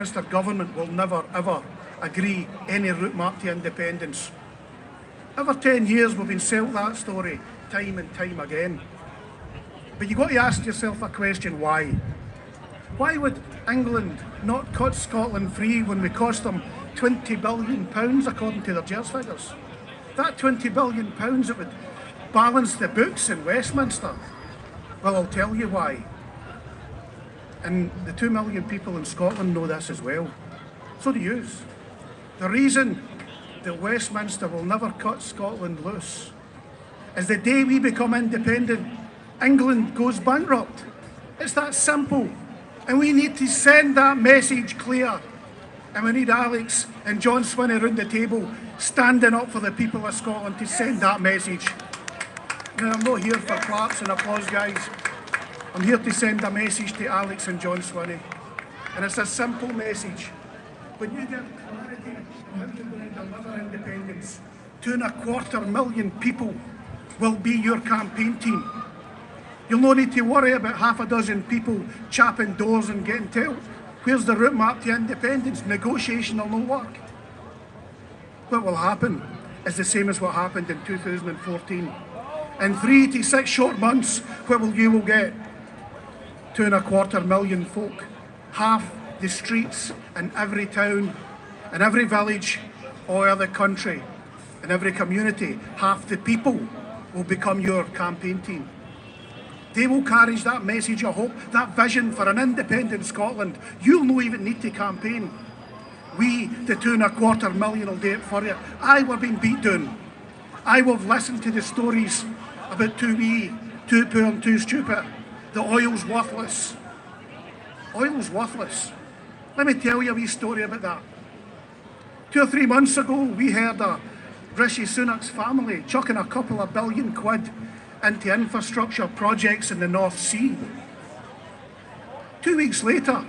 Westminster government will never ever agree any route map to independence. Over 10 years we've been sold that story time and time again. But you've got to ask yourself a question, why? Why would England not cut Scotland free when we cost them £20 billion according to their JERS figures? That £20 billion, it would balance the books in Westminster. Well, I'll tell you why. And the 2 million people in Scotland know this as well. So do you. The reason that Westminster will never cut Scotland loose is the day we become independent, England goes bankrupt. It's that simple. And we need to send that message clear. And we need Alex and John Swinney around the table standing up for the people of Scotland to send that message. Now, I'm not here for claps and applause, guys. I'm here to send a message to Alex and John Swinney. And it's a simple message. When you get clarity on how you're going to deliver independence, 2.25 million people will be your campaign team. You'll no need to worry about half a dozen people chapping doors and getting told, where's the route map to independence? Negotiation will not work. What will happen is the same as what happened in 2014. In 3 to 6 short months, what will you get? 2.25 million folk, half the streets in every town, in every village, all over the country, in every community, half the people will become your campaign team. They will carry that message of hope, that vision for an independent Scotland. You'll not even need to campaign. We, the 2.25 million, will do it for you. We're being beat down. I will listened to the stories about too wee, too poor and too stupid. The oil's worthless. Oil's worthless. Let me tell you a wee story about that. 2 or 3 months ago, we heard of Rishi Sunak's family chucking a couple of billion quid into infrastructure projects in the North Sea. 2 weeks later,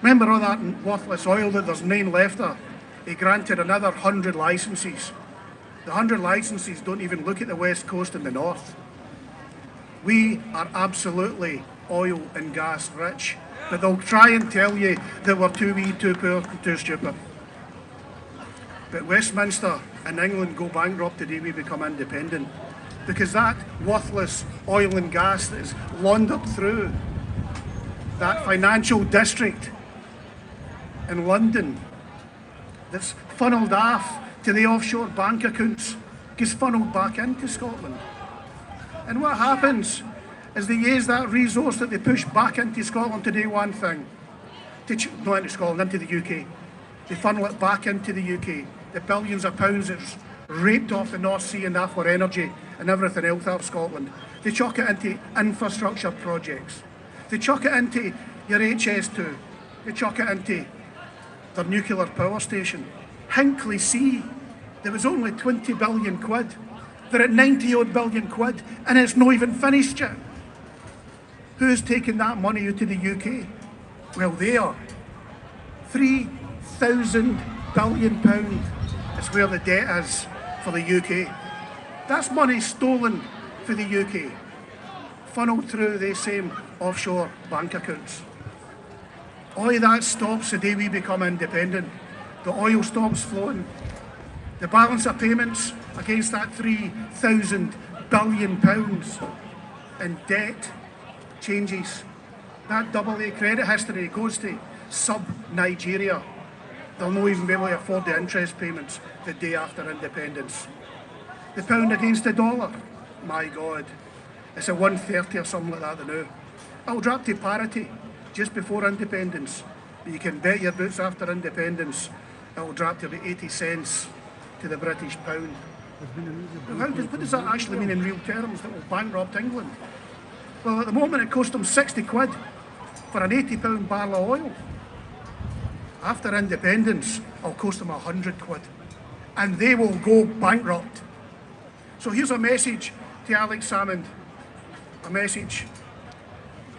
remember all that worthless oil that there's 9 left of? He granted another 100 licences. The 100 licences don't even look at the west coast and the north. We are absolutely oil and gas rich, but they'll try and tell you that we're too wee, too poor, and too stupid. But Westminster and England go bankrupt the day we become independent, because that worthless oil and gas that is laundered through that financial district in London, that's funneled off to the offshore bank accounts, gets funneled back into Scotland. And what happens is they use that resource that they push back into Scotland to do one thing. Not into Scotland, into the UK. They funnel it back into the UK. The billions of pounds that's raped off the North Sea and off our energy and everything else out of Scotland. They chuck it into infrastructure projects. They chuck it into your HS2. They chuck it into their nuclear power station. Hinkley C, there was only 20 billion quid. They're at 90 odd billion quid and it's not even finished yet. Who's taking that money out of the UK? Well, they are. £3,000 billion is where the debt is for the UK. That's money stolen for the UK, funneled through the same offshore bank accounts. All of that stops the day we become independent. The oil stops flowing. The balance of payments against that £3,000 billion in debt changes. That AA credit history goes to sub-Nigeria. They'll not even be able to afford the interest payments the day after independence. The pound against the dollar, my God, it's at 130 or something like that now. It'll drop to parity just before independence. But you can bet your boots after independence, it'll drop to about 80 cents to the British pound. What does that actually mean in real terms that will bankrupt England? Well, at the moment it cost them 60 quid for an £80 barrel of oil. After independence, it'll cost them 100 quid. And they will go bankrupt. So here's a message to Alex Salmond, a message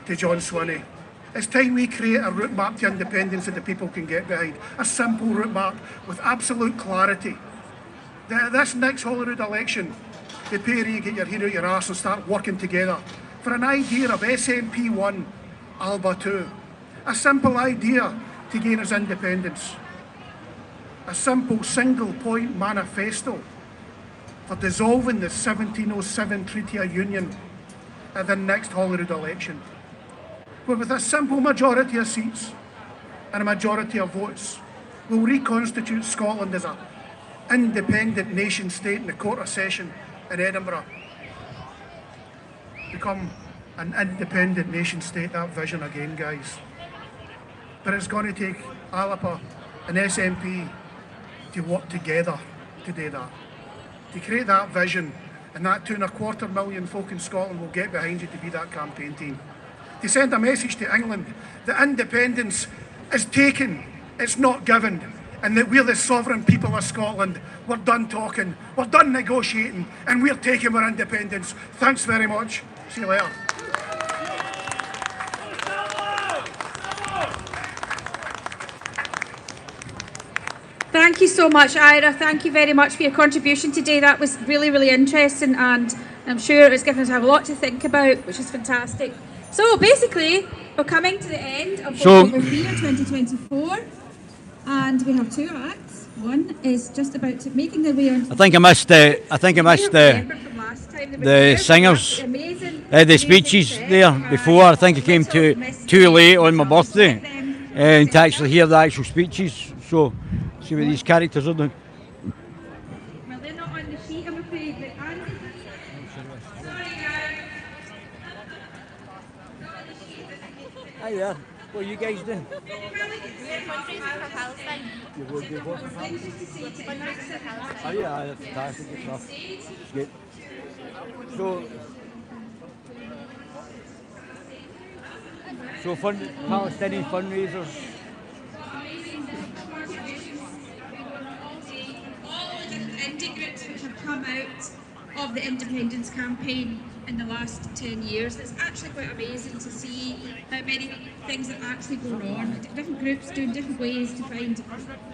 to John Swinney. It's time we create a route map to independence that the people can get behind. A simple route map with absolute clarity. This next Holyrood election, the pair of you get your head out your arse and start working together for an idea of SNP 1, Alba 2. A simple idea to gain its independence. A simple single-point manifesto for dissolving the 1707 Treaty of Union at the next Holyrood election, where with a simple majority of seats and a majority of votes, will reconstitute Scotland as an independent nation-state in the Court of Session in Edinburgh. Become an independent nation-state, that vision again, guys. But it's going to take ALPA and SNP to work together to do that. To create that vision, and that 2.25 million folk in Scotland will get behind you to be that campaign team. To send a message to England that independence is taken, it's not given, and that we're the sovereign people of Scotland. We're done talking, we're done negotiating, and we're taking our independence. Thanks very much. See you later. Thank you so much, Ira. Thank you very much for your contribution today. That was really, really interesting, and I'm sure it's given us a lot to think about, which is fantastic. So basically, we're coming to the end of October 2024, and we have two acts. One is just about making their way on. I think I missed the singers, the speeches there before. I think I came too late on my birthday to actually hear the actual speeches. So, see what these characters are doing. Well, they're not on the sheet, I'm afraid. But Andy, Hi there. What are you guys doing? Fundraising for Palestine. You will do what? Fundraising for Palestine. Oh yeah, that's fantastic stuff. Good. So Palestinian fundraisers. all the different indie groups which have come out of the independence campaign in the last 10 years. It's actually quite amazing to see how many things are actually going on. Different groups doing different ways to find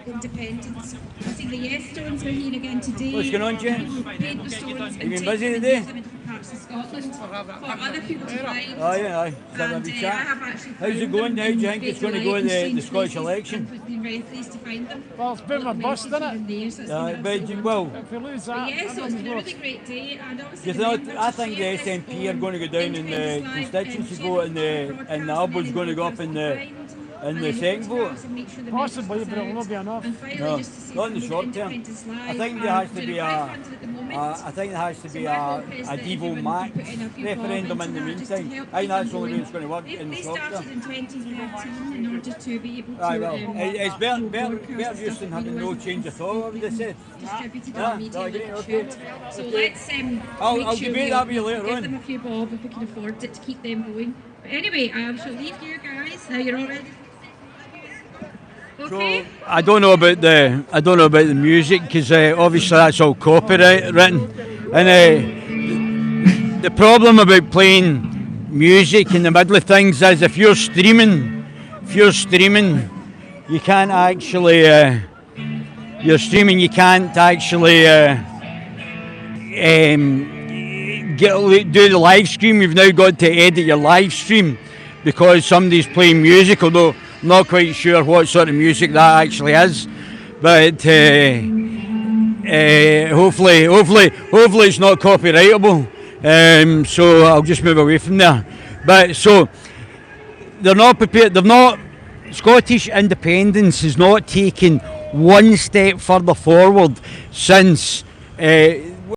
independence. I think the Yes Stones were here again today. What's going on, James? Paint the stones and been take busy them today? and use them in different parts of Scotland for other people to find. Oh yeah, aye. And I have actually How's it found going them now? Do you in think it's great going to go in delight and the Scottish strange election? places, and I've been very pleased to find them. Well, it's a bit of a bust, isn't it? Yeah, but well, If we lose that, Yes, so that it's doesn't been a work. really great day, and obviously you know, I think the SNP are going to go down in the constituency vote, and the Albo's going to go up in the second vote. Possibly, but it will not be enough. No, not in the short term. I think there has to be a Devo Max referendum in the meantime. I think that's the only way it's going to work in the They short started term. in 2013 in order to be able to Aye, well, it's better just than having no change at all, I would have said. distributed Yeah, in the media I like agree, it okay. should. So let's I'll make sure debate that with you later give on. them a few bob if we can afford it to keep them going. But anyway, I shall leave you guys. Now you're all ready. Okay. I don't know about the music because obviously that's all copyright written, and the problem about playing music in the middle of things is if you're streaming, you can't actually do the live stream. You've now got to edit your live stream because somebody's playing music, although I'm not quite sure what sort of music that actually is, but hopefully it's not copyrightable. So I'll just move away from there. But so they're not prepared. Scottish independence is not taken one step further forward since